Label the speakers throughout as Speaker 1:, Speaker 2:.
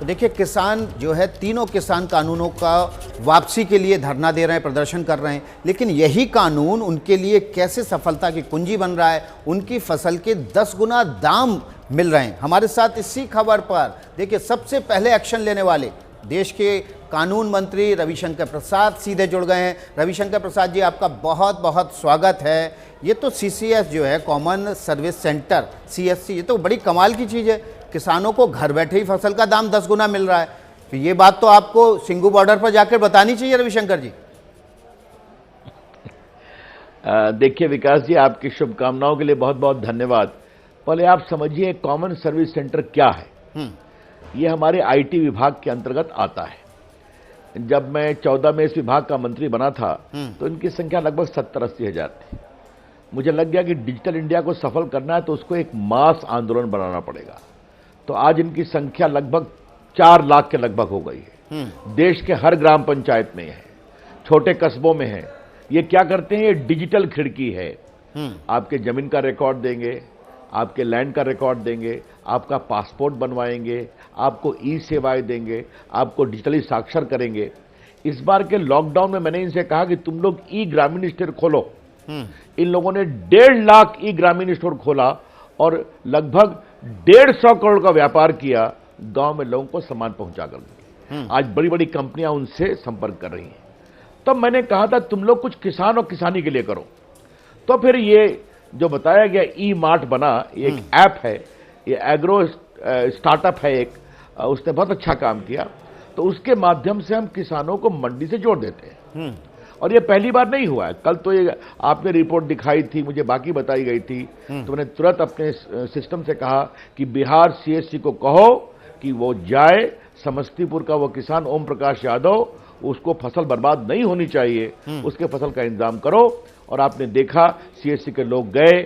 Speaker 1: तो देखिए, किसान जो है तीनों किसान कानूनों का वापसी के लिए धरना दे रहे हैं, प्रदर्शन कर रहे हैं, लेकिन यही कानून उनके लिए कैसे सफलता की कुंजी बन रहा है। उनकी फसल के 10 गुना दाम मिल रहे हैं। हमारे साथ इसी खबर पर देखिए सबसे पहले एक्शन लेने वाले देश के कानून मंत्री रविशंकर प्रसाद सीधे जुड़ गए हैं। रविशंकर प्रसाद जी, आपका बहुत बहुत स्वागत है। ये तो सीसीएस जो है, कॉमन सर्विस सेंटर, सीएससी, ये तो बड़ी कमाल की चीज़ है। किसानों को घर बैठे ही फसल का दाम 10 गुना मिल रहा है। तो ये बात तो आपको सिंघू बॉर्डर पर जाकर बतानी चाहिए रविशंकर जी।
Speaker 2: देखिए विकास जी, आपकी शुभकामनाओं के लिए बहुत बहुत धन्यवाद। पहले आप समझिए कॉमन सर्विस सेंटर क्या है। ये हमारे आईटी विभाग के अंतर्गत आता है। जब मैं 14 में इस विभाग का मंत्री बना था तो इनकी संख्या लगभग 70-80 हजार थी। मुझे लग गया कि डिजिटल इंडिया को सफल करना है तो उसको एक मास आंदोलन बनाना पड़ेगा। तो आज इनकी संख्या लगभग 4 लाख के लगभग हो गई है। देश के हर ग्राम पंचायत में है, छोटे कस्बों में है। ये क्या करते हैं, ये डिजिटल खिड़की है। आपके जमीन का रिकॉर्ड देंगे, आपके लैंड का रिकॉर्ड देंगे, आपका पासपोर्ट बनवाएंगे, आपको ई सेवाएं देंगे, आपको डिजिटली साक्षर करेंगे। इस बार के लॉकडाउन में मैंने इनसे कहा कि तुम लोग ई ग्रामीण स्टोर खोलो। इन लोगों ने 1.5 लाख ई ग्रामीण स्टोर खोला और लगभग 150 करोड़ का व्यापार किया। गांव में लोगों को सामान पहुंचा कर आज बड़ी बड़ी कंपनियां उनसे संपर्क कर रही हैं। तब मैंने कहा था तुम लोग कुछ किसान और किसानी के लिए करो। तो फिर ये जो बताया गया ई मार्ट बना, ये एक ऐप है, ये एग्रो स्टार्टअप है एक, उसने बहुत अच्छा काम किया। तो उसके माध्यम से हम किसानों को मंडी से जोड़ देते हैं। और ये पहली बार नहीं हुआ है। कल तो ये आपने रिपोर्ट दिखाई थी, मुझे बाकी बताई गई थी, तो मैंने तुरंत अपने सिस्टम से कहा कि बिहार सीएससी को कहो कि वो जाए, समस्तीपुर का वो किसान ओम प्रकाश यादव, उसको फसल बर्बाद नहीं होनी चाहिए, उसके फसल का इंतजाम करो। और आपने देखा सीएससी के लोग गए,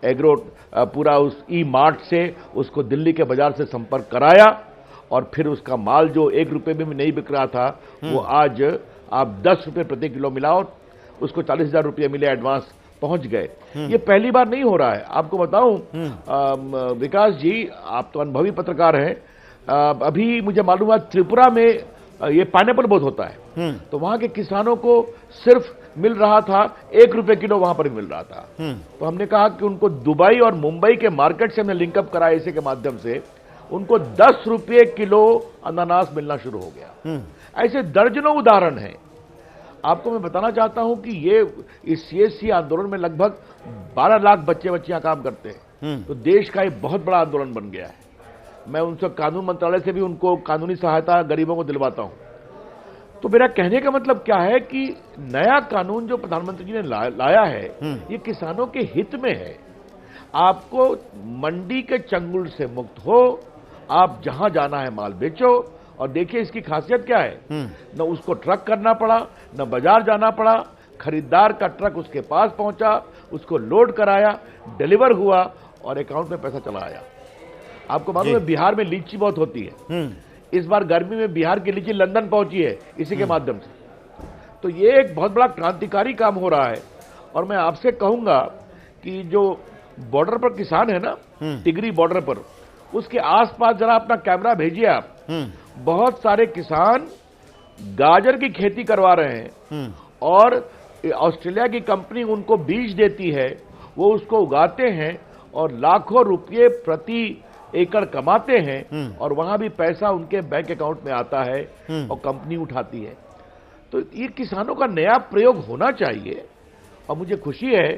Speaker 2: एग्रो पूरा उस ई मार्ट से उसको दिल्ली के बाजार से संपर्क कराया और फिर उसका माल जो 1 रुपये में भी नहीं बिक रहा था वो आज आप 10 रुपये प्रति किलो मिलाओ, उसको 40,000 रुपये मिले, एडवांस पहुंच गए। ये पहली बार नहीं हो रहा है। आपको बताऊं विकास जी, आप तो अनुभवी पत्रकार हैं, अभी मुझे मालूम है त्रिपुरा में ये पाइनएप्पल बहुत होता है, तो वहां के किसानों को सिर्फ मिल रहा था 1 रुपये किलो, वहां पर मिल रहा था। तो हमने कहा कि उनको दुबई और मुंबई के मार्केट से हमने लिंकअप कराया, इसी के माध्यम से उनको 10 रुपये किलो अनानास मिलना शुरू हो गया। ऐसे दर्जनों उदाहरण हैं। आपको मैं बताना चाहता हूं कि ये इस सीएससी आंदोलन में लगभग 12 लाख बच्चे बच्चियां काम करते हैं। तो देश का एक बहुत बड़ा आंदोलन बन गया है। मैं उनसे कानून मंत्रालय से भी उनको कानूनी सहायता गरीबों को दिलवाता हूं। तो मेरा कहने का मतलब क्या है कि नया कानून जो प्रधानमंत्री जी ने लाया है, ये किसानों के हित में है। आपको मंडी के चंगुल से मुक्त हो, आप जहां जाना है माल बेचो। और देखिए इसकी खासियत क्या है, न उसको ट्रक करना पड़ा, न बाजार जाना पड़ा। खरीदार का ट्रक उसके पास पहुंचा, उसको लोड कराया, डिलीवर हुआ और अकाउंट में पैसा चला आया। आपको मालूम है बिहार में लीची बहुत होती है। इस बार गर्मी में बिहार की लीची लंदन पहुंची है इसी के माध्यम से। तो ये एक बहुत बड़ा क्रांतिकारी काम हो रहा है। और मैं आपसे कहूंगा कि जो बॉर्डर पर किसान है ना, टिगरी बॉर्डर पर, उसके आसपास जरा अपना कैमरा भेजिए आप। बहुत सारे किसान गाजर की खेती करवा रहे हैं और ऑस्ट्रेलिया की कंपनी उनको बीज देती है, वो उसको उगाते हैं और लाखों रुपये प्रति एकड़ कमाते हैं और वहां भी पैसा उनके बैंक अकाउंट में आता है और कंपनी उठाती है। तो ये किसानों का नया प्रयोग होना चाहिए। और मुझे खुशी है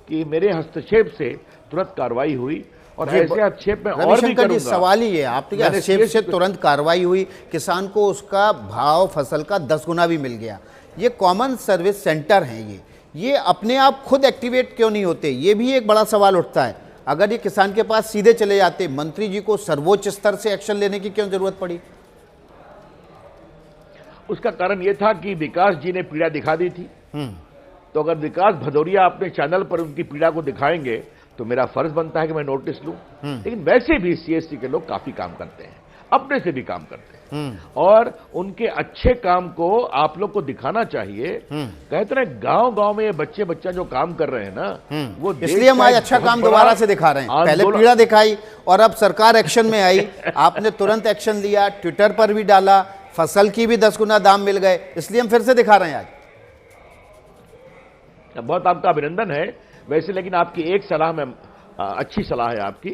Speaker 2: कि मेरे हस्तक्षेप से तुरंत कार्रवाई हुई और ऐसे हस्तक्षेप में और भी करूंगा।
Speaker 1: सवाल ही है, आपके हस्तक्षेप से तुरंत कार्रवाई हुई, किसान को उसका भाव फसल का 10 गुना भी मिल गया। ये कॉमन सर्विस सेंटर हैं, ये अपने आप खुद एक्टिवेट क्यों नहीं होते? ये भी एक बड़ा सवाल उठता है। अगर ये किसान के पास सीधे चले जाते, मंत्री जी को सर्वोच्च स्तर से एक्शन लेने की क्यों जरूरत पड़ी?
Speaker 2: उसका कारण यह था कि विकास जी ने पीड़ा दिखा दी थी। तो अगर विकास भदौरिया अपने चैनल पर उनकी पीड़ा को दिखाएंगे तो मेरा फर्ज बनता है कि मैं नोटिस लूं। लेकिन वैसे भी सीएससी के लोग काफी काम करते हैं। अपने से भी काम करते हैं और उनके अच्छे काम को आप लोग को दिखाना चाहिए। कहते हैं गांव-गांव में ये बच्चा जो काम कर रहे हैं ना, वो
Speaker 1: इसलिए हम आज अच्छा काम दोबारा से दिखा रहे हैं। पहले पीड़ा दिखाई और अब सरकार एक्शन में आई, आपने तुरंत एक्शन लिया, ट्विटर पर भी डाला, फसल की भी 10 गुना दाम मिल गए, इसलिए हम फिर से दिखा रहे हैं आज।
Speaker 2: बहुत आपका अभिनंदन है वैसे, लेकिन आपकी एक सलाह में अच्छी सलाह है आपकी,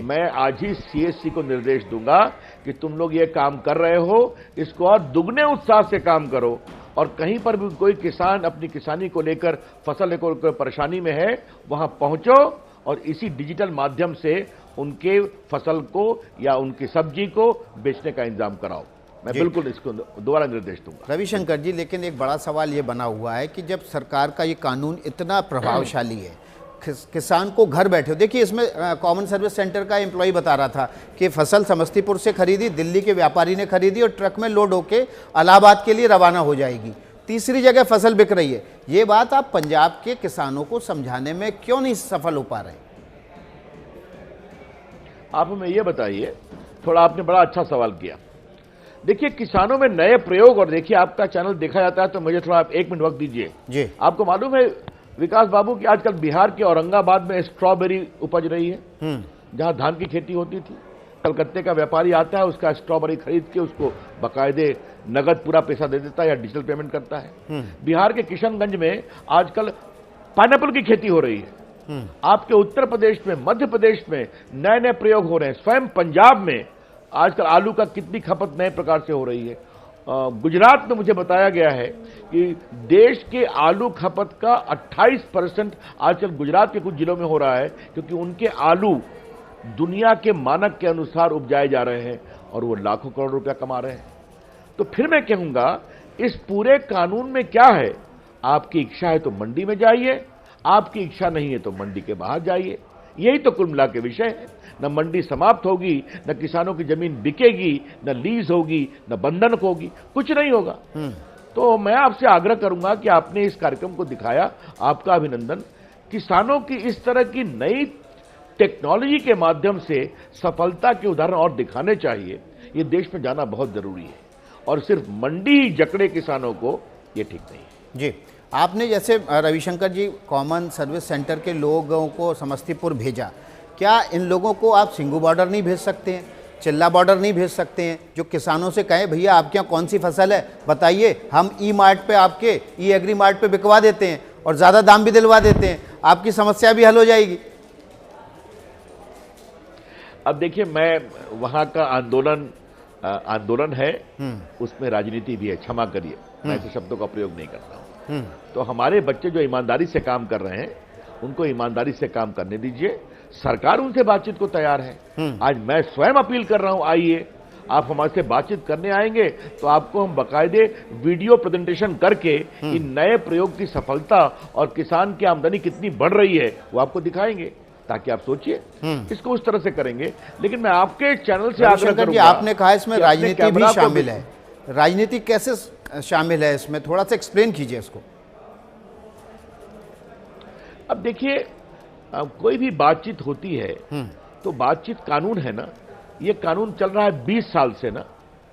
Speaker 2: मैं आज ही सीएससी को निर्देश दूंगा कि तुम लोग ये काम कर रहे हो, इसको और दुगने उत्साह से काम करो और कहीं पर भी कोई किसान अपनी किसानी को लेकर, फसल को लेकर परेशानी में है, वहां पहुंचो और इसी डिजिटल माध्यम से उनके फसल को या उनकी सब्जी को बेचने का इंतजाम कराओ। मैं बिल्कुल इसको दोबारा निर्देश दूंगा।
Speaker 1: रविशंकर जी, लेकिन एक बड़ा सवाल ये बना हुआ है कि जब सरकार का ये कानून इतना प्रभावशाली है, किसान को घर बैठे, देखिए इसमें कॉमन सर्विस सेंटर का एम्प्लॉय बता रहा था कि फसल समस्तीपुर से खरीदी, दिल्ली के व्यापारी ने खरीदी और ट्रक में लोड होके इलाहाबाद के लिए रवाना हो जाएगी, तीसरी जगह फसल बिक रही है। ये बात आप पंजाब के किसानों को समझाने में क्यों नहीं सफल हो पा रहे?
Speaker 2: आप हमें ये बताइए, थोड़ा आपने बड़ा अच्छा सवाल किया। देखिए किसानों में नए प्रयोग, और देखिए आपका चैनल देखा जाता है तो मुझे थोड़ा आप 1 मिनट वक्त दीजिए जी। आपको मालूम है विकास बाबू कि आजकल बिहार के औरंगाबाद में स्ट्रॉबेरी उपज रही है, जहां धान की खेती होती थी। कलकत्ते का व्यापारी आता है, उसका स्ट्रॉबेरी खरीद के उसको बाकायदे नगद पूरा पैसा दे देता है या डिजिटल पेमेंट करता है। बिहार के किशनगंज में आजकल पाइनएप्पल की खेती हो रही है। आपके उत्तर प्रदेश में, मध्य प्रदेश में नए नए प्रयोग हो रहे हैं। स्वयं पंजाब में आजकल आलू का कितनी खपत नए प्रकार से हो रही है। गुजरात में मुझे बताया गया है कि देश के आलू खपत का 28% आजकल गुजरात के कुछ जिलों में हो रहा है, क्योंकि उनके आलू दुनिया के मानक के अनुसार उपजाए जा रहे हैं और वो लाखों करोड़ रुपया कमा रहे हैं। तो फिर मैं कहूंगा इस पूरे कानून में क्या है, आपकी इच्छा है तो मंडी में जाइए, आपकी इच्छा नहीं है तो मंडी के बाहर जाइए। यही तो कुल मिला के विषय है। न मंडी समाप्त होगी, न किसानों की जमीन बिकेगी, न लीज होगी, न बंधन होगी, कुछ नहीं होगा। तो मैं आपसे आग्रह करूंगा कि आपने इस कार्यक्रम को दिखाया, आपका अभिनंदन। किसानों की इस तरह की नई टेक्नोलॉजी के माध्यम से सफलता के उदाहरण और दिखाने चाहिए। ये देश में जाना बहुत जरूरी है और सिर्फ मंडी ही जकड़े किसानों को, ये ठीक नहीं है।
Speaker 1: जी, आपने जैसे रविशंकर जी कॉमन सर्विस सेंटर के लोगों को समस्तीपुर भेजा, क्या इन लोगों को आप सिंगू बॉर्डर नहीं भेज सकते हैं, चिल्ला बॉर्डर नहीं भेज सकते हैं, जो किसानों से कहें भैया आपके यहाँ कौन सी फसल है बताइए, हम ई मार्ट पे, आपके ई एग्री मार्ट पे बिकवा देते हैं और ज़्यादा दाम भी दिलवा देते हैं, आपकी समस्या भी हल हो जाएगी।
Speaker 2: अब देखिए, मैं वहाँ का आंदोलन है, उसमें राजनीति भी है, क्षमा करिए मैं ऐसे शब्दों का प्रयोग नहीं करता हूँ। तो हमारे बच्चे जो ईमानदारी से काम कर रहे हैं, उनको ईमानदारी से काम करने दीजिए। सरकार उनसे बातचीत को तैयार है। आज मैं स्वयं अपील कर रहा हूं, आइए आप हमारे से बातचीत करने आएंगे तो आपको हम बाकायदे वीडियो प्रेजेंटेशन करके इन नए प्रयोग की सफलता और किसान की आमदनी कितनी बढ़ रही है वो आपको दिखाएंगे, ताकि आप सोचिए इसको उस तरह से करेंगे। लेकिन मैं आपके चैनल से आग्रह करूंगा,
Speaker 1: आपने कहा इसमें राजनीति भी शामिल है, राजनीति कैसे शामिल है इसमें, थोड़ा सा एक्सप्लेन कीजिए इसको।
Speaker 2: अब देखिए, कोई भी बातचीत होती है तो बातचीत कानून है ना, ये कानून चल रहा है 20 साल से ना,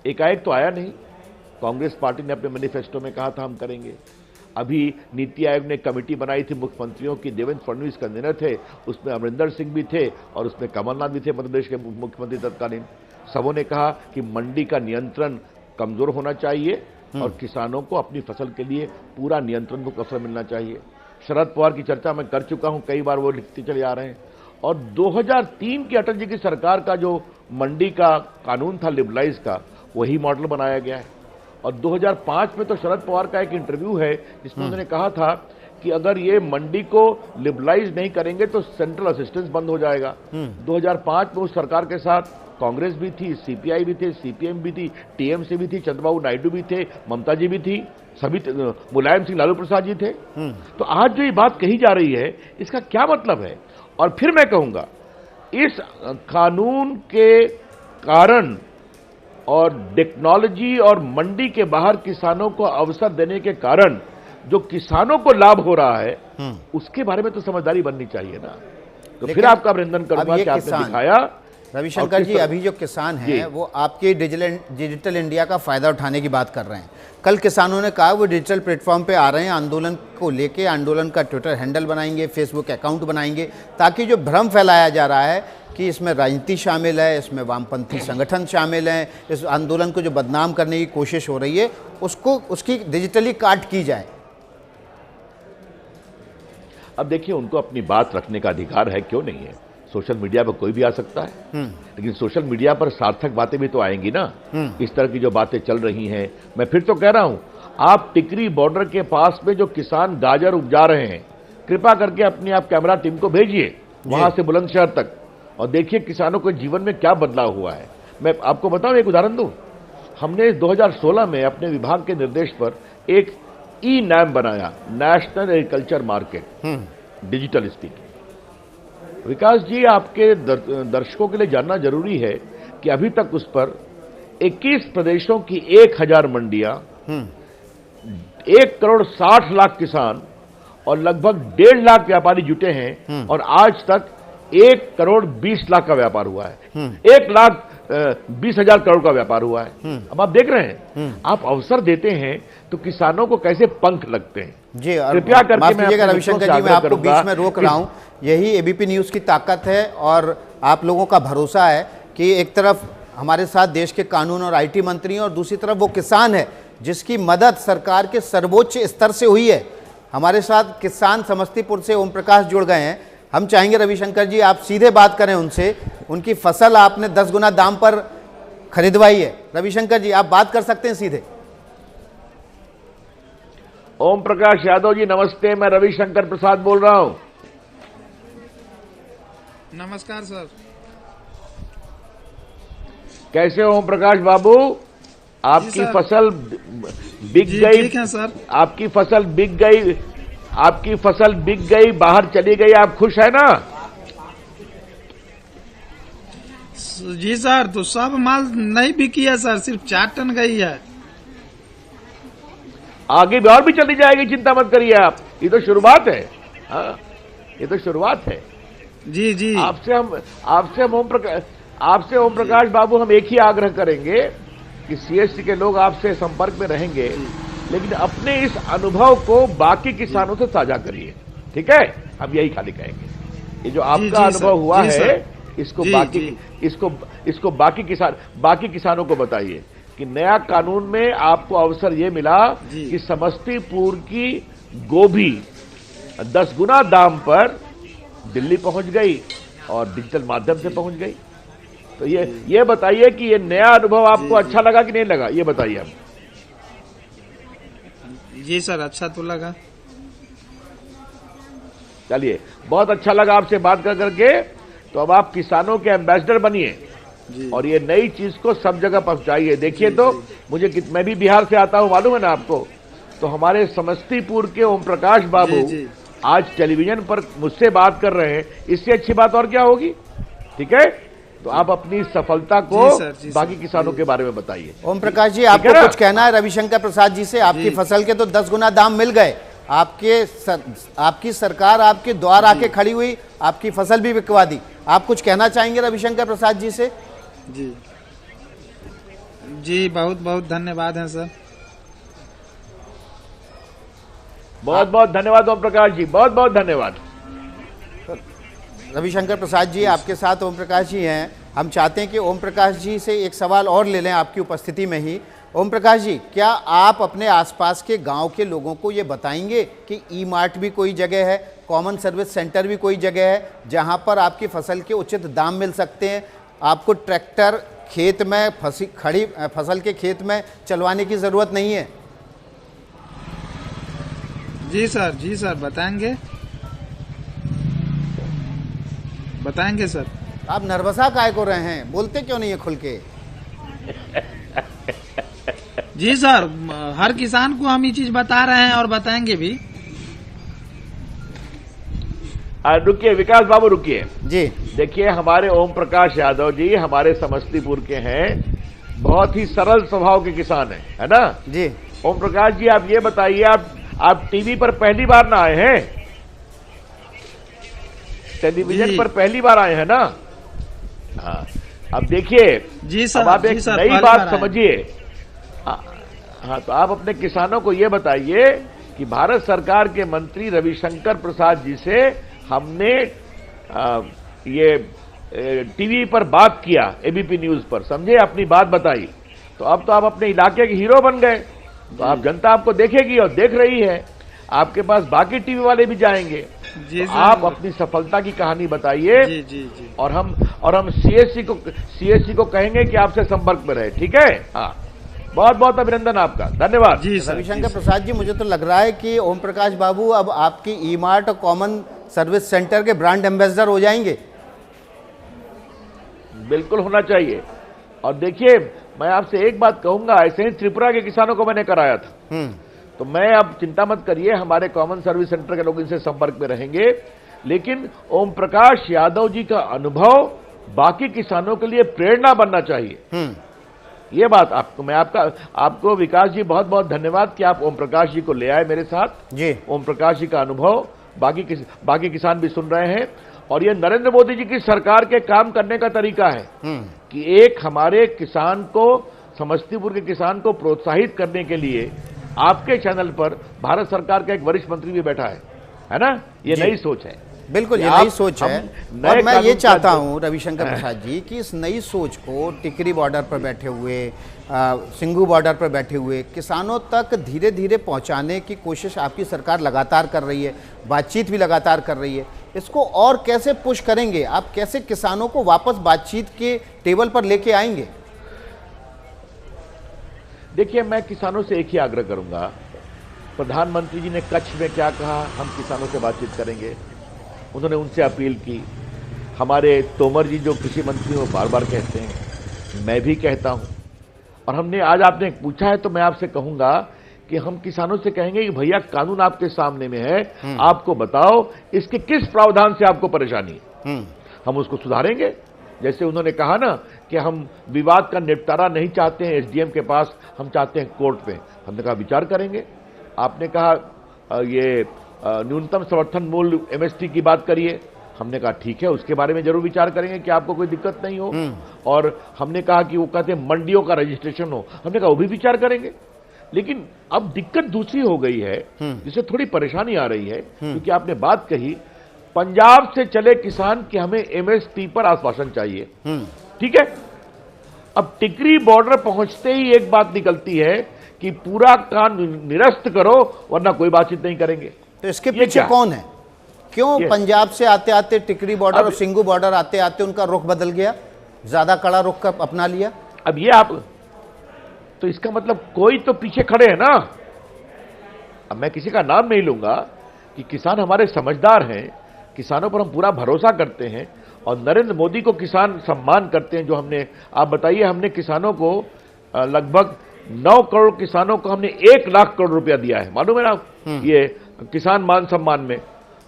Speaker 2: एकाएक तो आया नहीं। कांग्रेस पार्टी ने अपने मैनिफेस्टो में कहा था हम करेंगे। अभी नीति आयोग ने कमेटी बनाई थी मुख्यमंत्रियों की, देवेंद्र फडणवीस कन्वीनर थे, उसमें अमरिंदर सिंह भी थे और उसमें कमलनाथ भी थे, मध्य प्रदेश के मुख्यमंत्री तत्कालीन। सबों ने कहा कि मंडी का नियंत्रण कमजोर होना चाहिए और किसानों को अपनी फसल के लिए पूरा नियंत्रण को अवसर मिलना चाहिए। शरद पवार की चर्चा मैं कर चुका हूं, कई बार वो लिखते चले आ रहे हैं। और 2003 की अटल जी की सरकार का जो मंडी का कानून था लिबरलाइज का, वही मॉडल बनाया गया है। और 2005 में तो शरद पवार का एक इंटरव्यू है जिसमें उन्होंने कहा था कि अगर ये मंडी को लिबरलाइज नहीं करेंगे तो सेंट्रल असिस्टेंस बंद हो जाएगा। 2005 में उस सरकार के साथ कांग्रेस भी थी, सीपीआई भी थे, सीपीएम भी थी, टीएमसी भी थी, चंद्रबाबू नायडू भी थे, ममता जी भी थी, सभी, मुलायम सिंह लालू प्रसाद जी थे। तो आज जो ये बात कही जा रही है इसका क्या मतलब है? और फिर मैं कहूंगा इस कानून के कारण और टेक्नोलॉजी और मंडी के बाहर किसानों को अवसर देने के कारण जो किसानों को लाभ हो रहा है उसके बारे में तो समझदारी बननी चाहिए ना। तो फिर आपका अभिनंदन करूंगा कि आपने दिखाया
Speaker 1: रविशंकर जी, अभी जो किसान हैं वो आपके डिजिटल इंडिया का फायदा उठाने की बात कर रहे हैं। कल किसानों ने कहा वो डिजिटल प्लेटफॉर्म पे आ रहे हैं, आंदोलन को लेके आंदोलन का ट्विटर हैंडल बनाएंगे, फेसबुक अकाउंट बनाएंगे, ताकि जो भ्रम फैलाया जा रहा है कि इसमें राजनीति शामिल है, इसमें वामपंथी संगठन शामिल हैं, इस आंदोलन को जो बदनाम करने की कोशिश हो रही है उसकी डिजिटली काट की जाए।
Speaker 2: अब देखिए, उनको अपनी बात रखने का अधिकार है, क्यों नहीं है। सोशल मीडिया पर कोई भी आ सकता है, लेकिन सोशल मीडिया पर सार्थक बातें भी तो आएंगी ना। इस तरह की जो बातें चल रही हैं, मैं फिर तो कह रहा हूं, आप टिकरी बॉर्डर के पास में जो किसान गाजर उपजा रहे हैं, कृपा करके अपनी आप कैमरा टीम को भेजिए वहां से बुलंदशहर तक, और देखिए किसानों के जीवन में क्या बदलाव हुआ है। मैं आपको बताऊं, एक उदाहरण दूं। हमने 2016 में अपने विभाग के निर्देश पर एक ई-नैम बनाया, national agriculture market, digital speaking. Vikas ji, आपके दर्शकों के लिए जानना जरूरी है कि अभी तक उस पर 21 प्रदेशों की 1000 मंडियां, 1,60,00,000 किसान और लगभग 1.5 लाख व्यापारी जुटे हैं, और आज तक 1,20,00,000 का व्यापार हुआ है। 1,20,000 करोड़ का व्यापार हुआ है। अब आप देख रहे हैं, आप अवसर देते हैं तो किसानों को कैसे पंख लगते हैं।
Speaker 1: जी,
Speaker 2: कृपया करके
Speaker 1: माफ कीजिएगा रविशंकर जी, मैं आपको बीच में रोक रहा हूं। यही एबीपी न्यूज की ताकत है, और आप लोगों का भरोसा है कि एक तरफ हमारे साथ देश के कानून और आईटी मंत्री हैं, और दूसरी तरफ वो किसान है जिसकी मदद सरकार के सर्वोच्च स्तर से हुई है। हमारे साथ किसान समस्तीपुर से ओम प्रकाश जुड़ गए हैं। हम चाहेंगे रविशंकर जी, आप सीधे बात करें उनसे। उनकी फसल आपने 10 गुना दाम पर खरीदवाई है। रविशंकर जी, आप बात कर सकते हैं सीधे।
Speaker 2: ओम प्रकाश यादव जी नमस्ते, मैं रविशंकर प्रसाद बोल रहा हूं।
Speaker 3: नमस्कार सर।
Speaker 2: कैसे हो ओम प्रकाश बाबू? आपकी फसल बिक गई।
Speaker 3: ठीक है सर।
Speaker 2: आपकी फसल बिक गई, आपकी फसल बिक गई, बाहर चली गई, आप खुश है ना?
Speaker 3: जी सर, तो सब माल नहीं बिकी है सर, सिर्फ 4 टन गई है।
Speaker 2: आगे भी और भी चली जाएगी, चिंता मत करिए आप, ये तो शुरुआत है। हाँ, ये तो शुरुआत है।
Speaker 3: जी जी।
Speaker 2: आपसे ओम प्रकाश बाबू हम एक ही आग्रह करेंगे कि सीएससी के लोग आपसे संपर्क में रहेंगे, लेकिन अपने इस अनुभव को बाकी किसानों से साझा करिए, ठीक है? हम यही खाली कहेंगे। ये जो आपका अनुभव हुआ है, इसको बाकी किसानों को बताइए कि नया कानून में आपको अवसर ये मिला कि समस्तीपुर की गोभी 10 गुना दाम पर दिल्ली पहुंच गई और डिजिटल माध्यम से पहुंच गई। तो ये बताइए कि ये नया अनुभव आपको अच्छा लगा कि नहीं लगा, ये बताइए हम।
Speaker 3: जी सर, अच्छा तो लगा।
Speaker 2: चलिए, बहुत अच्छा लगा आपसे बात कर करके। तो अब आप किसानों के एम्बेसडर बनिए और ये नई चीज को सब जगह पहुंचाइए। देखिए, तो मैं भी बिहार से आता हूं, मालूम है ना आपको। तो हमारे समस्तीपुर के ओम प्रकाश बाबू आज टेलीविजन पर मुझसे बात कर रहे हैं, इससे अच्छी बात और क्या होगी? ठीक है, तो आप अपनी सफलता को बाकी किसानों के बारे में बताइए।
Speaker 1: ओम प्रकाश जी, आपको कुछ कहना है रविशंकर प्रसाद जी से? आपकी फसल के तो 10 गुना दाम मिल गए, आपकी सरकार आपके द्वार आके खड़ी हुई, आपकी फसल भी बिकवा दी। आप कुछ कहना चाहेंगे रविशंकर प्रसाद जी से?
Speaker 3: जी जी, बहुत बहुत धन्यवाद है सर।
Speaker 2: बहुत बहुत धन्यवाद ओम प्रकाश जी, बहुत बहुत धन्यवाद।
Speaker 1: रविशंकर प्रसाद जी, आपके साथ ओम प्रकाश जी हैं। हम चाहते हैं कि ओम प्रकाश जी से एक सवाल और ले लें आपकी उपस्थिति में ही। ओम प्रकाश जी, क्या आप अपने आसपास के गांव के लोगों को ये बताएंगे कि ई-मार्ट भी कोई जगह है, कॉमन सर्विस सेंटर भी कोई जगह है जहां पर आपकी फसल के उचित दाम मिल सकते हैं? आपको ट्रैक्टर खेत में खड़ी फसल के खेत में चलवाने की ज़रूरत नहीं है।
Speaker 3: जी सर, बताएंगे सर।
Speaker 1: आप नर्वसा काहे को रहे हैं? बोलते क्यों नहीं है खुल के?
Speaker 3: जी सर, हर किसान को हम ये चीज बता रहे हैं और बताएंगे भी।
Speaker 2: रुकिए विकास बाबू, रुकिए
Speaker 1: जी।
Speaker 2: देखिए, हमारे ओम प्रकाश यादव जी हमारे समस्तीपुर के हैं, बहुत ही सरल स्वभाव के किसान हैं, है ना
Speaker 1: जी?
Speaker 2: ओम प्रकाश जी, आप ये बताइए, आप टीवी पर पहली बार ना आए हैं? टेलीविजन पर पहली बार आए हैं ना? हाँ, अब देखिए,
Speaker 3: जी सर,
Speaker 2: अब आप
Speaker 3: जी
Speaker 2: एक
Speaker 3: सर,
Speaker 2: नई
Speaker 3: पहली
Speaker 2: बात
Speaker 3: बार आया।
Speaker 2: समझिए। हाँ, तो आप अपने किसानों को ये बताइए कि भारत सरकार के मंत्री रविशंकर प्रसाद जी से हमने ये टीवी पर बात किया, एबीपी न्यूज पर, समझे, अपनी बात बताई। तो अब तो आप अपने इलाके के हीरो बन गए। तो आप, जनता आपको देखेगी और देख रही है। आपके पास बाकी टीवी वाले भी जाएंगे।
Speaker 3: जी
Speaker 2: तो
Speaker 3: सर।
Speaker 2: आप अपनी सफलता की कहानी बताइए।
Speaker 3: जी जी जी।
Speaker 2: और हम सीएससी को कहेंगे कि आपसे संपर्क में रहे, ठीक है। हाँ, बहुत बहुत अभिनंदन आपका, धन्यवाद।
Speaker 3: जी सर,
Speaker 1: रविशंकर प्रसाद जी, मुझे तो लग रहा है कि ओम प्रकाश बाबू अब आपकी ई मार्ट और कॉमन सर्विस सेंटर के ब्रांड एम्बेसडर हो जाएंगे।
Speaker 2: बिल्कुल होना चाहिए। और देखिए, मैं आपसे एक बात कहूंगा, ऐसे ही त्रिपुरा के किसानों को मैंने कराया था। तो मैं, अब चिंता मत करिए, हमारे कॉमन सर्विस सेंटर के लोग इनसे संपर्क में रहेंगे। लेकिन ओम प्रकाश यादव जी का अनुभव बाकी किसानों के लिए प्रेरणा बनना चाहिए। ये बात आपको विकास जी बहुत बहुत धन्यवाद कि आप ओम प्रकाश जी को ले आए मेरे साथ
Speaker 1: जी।
Speaker 2: ओम प्रकाश जी का अनुभव बाकी किसान भी सुन रहे हैं। और ये नरेंद्र मोदी जी की सरकार के काम करने का तरीका है कि एक हमारे किसान को, समस्तीपुर के किसान को प्रोत्साहित करने के लिए आपके चैनल पर भारत सरकार का एक वरिष्ठ मंत्री भी बैठा है ना। ये नई सोच है।
Speaker 1: बिल्कुल, ये नई सोच है। और मैं ये चाहता हूं रविशंकर प्रसाद जी कि इस नई सोच को टिकरी बॉर्डर पर बैठे हुए, सिंघू बॉर्डर पर बैठे हुए किसानों तक धीरे धीरे पहुंचाने की कोशिश आपकी सरकार लगातार कर रही है, बातचीत भी लगातार कर रही है। इसको और कैसे पुश करेंगे आप? कैसे किसानों को वापस बातचीत के टेबल पर लेके आएंगे?
Speaker 2: देखिए, मैं किसानों से एक ही आग्रह करूंगा। प्रधानमंत्री जी ने कच्छ में क्या कहा, हम किसानों से बातचीत करेंगे। उन्होंने उनसे अपील की। हमारे तोमर जी जो कृषि मंत्री वो बार बार कहते हैं, मैं भी कहता हूं। और हमने, आज आपने पूछा है तो मैं आपसे कहूंगा कि हम किसानों से कहेंगे कि भैया, कानून आपके सामने में है, आपको बताओ इसके किस प्रावधान से आपको परेशानी है, हम उसको सुधारेंगे। जैसे उन्होंने कहा ना कि हम विवाद का निपटारा नहीं चाहते हैं एसडीएम के पास, हम चाहते हैं कोर्ट पे। हमने कहा विचार करेंगे। आपने कहा ये न्यूनतम समर्थन मूल्य एमएसपी की बात करिए। हमने कहा ठीक है, उसके बारे में जरूर विचार करेंगे कि आपको कोई दिक्कत नहीं हो। और हमने कहा कि वो कहते हैं मंडियों का रजिस्ट्रेशन हो, हमने कहा वो भी विचार करेंगे। लेकिन अब दिक्कत दूसरी हो गई है, जिससे थोड़ी परेशानी आ रही है, क्योंकि आपने बात कही पंजाब से चले किसान कि हमें एमएसपी पर आश्वासन चाहिए, ठीक है। अब टिकरी बॉर्डर पहुंचते ही एक बात निकलती है कि पूरा काम निरस्त करो वरना कोई बातचीत नहीं करेंगे।
Speaker 1: तो इसके पीछे कौन है? क्यों पंजाब से आते आते टिकरी बॉर्डर और सिंघू बॉर्डर आते आते उनका रुख बदल गया, ज्यादा कड़ा रुख का अपना लिया?
Speaker 2: अब ये आप, तो इसका मतलब कोई तो पीछे खड़े हैं ना। अब मैं किसी का नाम नहीं लूंगा कि किसान हमारे समझदार हैं, किसानों पर हम पूरा भरोसा करते हैं और नरेंद्र मोदी को किसान सम्मान करते हैं। जो हमने, आप बताइए, हमने किसानों को लगभग 9 करोड़ किसानों को हमने 1 लाख करोड़ रुपया दिया है, मालूम है ना। ये किसान मान सम्मान में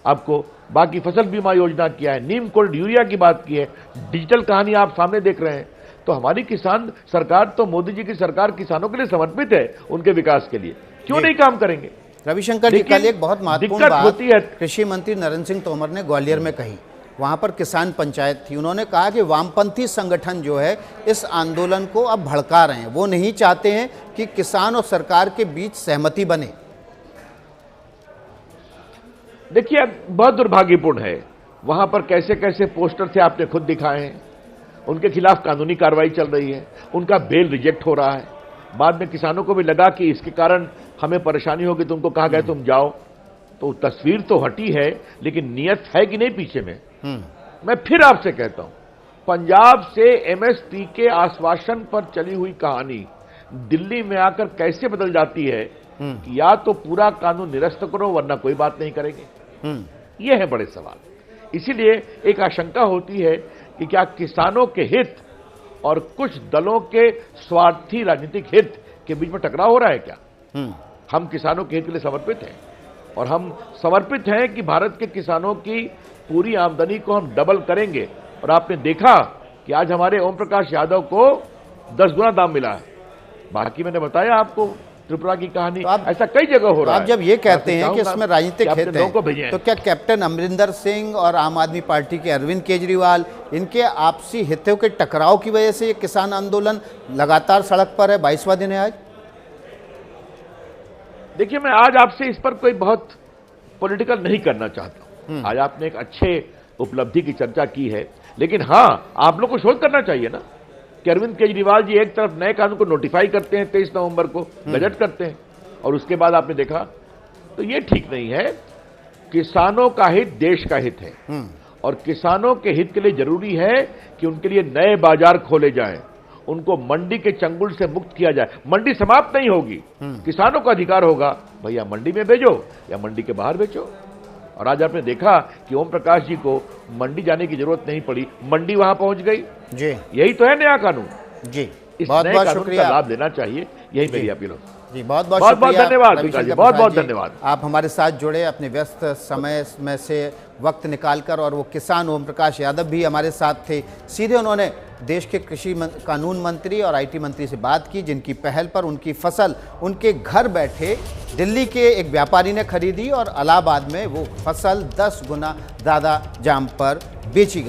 Speaker 2: आपको, बाकी फसल बीमा योजना किया है, नीम कोल्ड यूरिया की बात की है, डिजिटल कहानी आप सामने देख रहे हैं। तो हमारी किसान सरकार, तो मोदी जी की सरकार किसानों के लिए समर्पित है, उनके विकास के लिए। क्यों नहीं काम करेंगे?
Speaker 1: रविशंकर जी, कल एक बहुत महत्वपूर्ण
Speaker 2: दिक्कत
Speaker 1: बात
Speaker 2: होती है।
Speaker 1: कृषि मंत्री नरेंद्र सिंह तोमर ने ग्वालियर में कही। वहां पर किसान पंचायत थी। उन्होंने कहा कि वामपंथी संगठन जो है इस आंदोलन को अब भड़का रहे हैं, वो नहीं चाहते हैं कि किसान और सरकार के बीच सहमति बने।
Speaker 2: देखिए, बहुत दुर्भाग्यपूर्ण है, वहां पर कैसे कैसे पोस्टर थे आपने खुद दिखाए हैं। उनके खिलाफ कानूनी कार्रवाई चल रही है, उनका बेल रिजेक्ट हो रहा है। बाद में किसानों को भी लगा कि इसके कारण हमें परेशानी होगी, तो उनको कहा गया तुम जाओ। तो तस्वीर तो हटी है, लेकिन नियत है कि नहीं पीछे में। मैं फिर आपसे कहता हूं, पंजाब से एमएसपी के आश्वासन पर चली हुई कहानी दिल्ली में आकर कैसे बदल जाती है कि या तो पूरा कानून निरस्त करो वरना कोई बात नहीं करेंगे। ये है बड़े सवाल। इसीलिए एक आशंका होती है कि क्या किसानों के हित और कुछ दलों के स्वार्थी राजनीतिक हित के बीच में टकराव हो रहा है क्या? हम किसानों के हित के लिए समर्पित हैं और हम समर्पित हैं कि भारत के किसानों की पूरी आमदनी को हम डबल करेंगे। और आपने देखा कि आज हमारे ओम प्रकाश यादव को 10 गुना दाम मिला है। बाकी मैंने बताया आपको त्रिपुरा की कहानी,
Speaker 1: तो
Speaker 2: ऐसा कई जगह हो रहा है।
Speaker 1: आप जब ये कहते हैं कि
Speaker 2: चाहूंगा
Speaker 1: इसमें राजनीतिक
Speaker 2: कि
Speaker 1: हित
Speaker 2: अपने लोगों को भेजें।
Speaker 1: है, तो क्या कैप्टन अमरिंदर सिंह और आम आदमी पार्टी के अरविंद केजरीवाल, इनके आपसी हितों के टकराव की वजह से ये किसान आंदोलन लगातार सड़क पर है, 22वां दिन है आज?
Speaker 2: देखिए, मैं आज आपसे इस पर कोई बहुत पॉलिटिकल नहीं करना चाहता हूं। आज आपने एक अच्छे उपलब्धि की चर्चा की है, लेकिन हां, आप लोग को शोध करना चाहिए ना कि अरविंद केजरीवाल जी एक तरफ नए कानून को नोटिफाई करते हैं 23 नवंबर को, गजट करते हैं, और उसके बाद आपने देखा, तो ये ठीक नहीं है। किसानों का हित देश का हित है, और किसानों के हित के लिए जरूरी है कि उनके लिए नए बाजार खोले जाएं, उनको मंडी के चंगुल से मुक्त किया जाए। मंडी समाप्त नहीं होगी, किसानों का अधिकार होगा, भैया मंडी में भेजो या मंडी के बाहर बेचो। और आज आपने देखा कि ओम प्रकाश जी को मंडी जाने की जरूरत नहीं पड़ी, मंडी वहां पहुंच गई।
Speaker 1: जी,
Speaker 2: यही तो है नया कानून
Speaker 1: जी,
Speaker 2: इस
Speaker 1: बहुत
Speaker 2: नए
Speaker 1: बहुत
Speaker 2: कानून
Speaker 1: शुक्रिया।
Speaker 2: का लाभ लेना चाहिए, यही मेरी अपील है।
Speaker 1: जी, बहुत बहुत
Speaker 2: बहुत
Speaker 1: शुक्रिया
Speaker 2: धन्यवाद
Speaker 1: रविशंकर
Speaker 2: विकास जी,
Speaker 1: प्रसाद
Speaker 2: बहुत
Speaker 1: जी।
Speaker 2: धन्यवाद।
Speaker 1: आप हमारे साथ जुड़े अपने व्यस्त समय में से वक्त निकालकर, और वो किसान ओम प्रकाश यादव भी हमारे साथ थे। सीधे उन्होंने देश के कृषि कानून मंत्री और IT मंत्री से बात की, जिनकी पहल पर उनकी फसल उनके घर बैठे दिल्ली के एक व्यापारी ने खरीदी और इलाहाबाद में वो फसल 10 गुना ज़्यादा दाम पर बेची गई।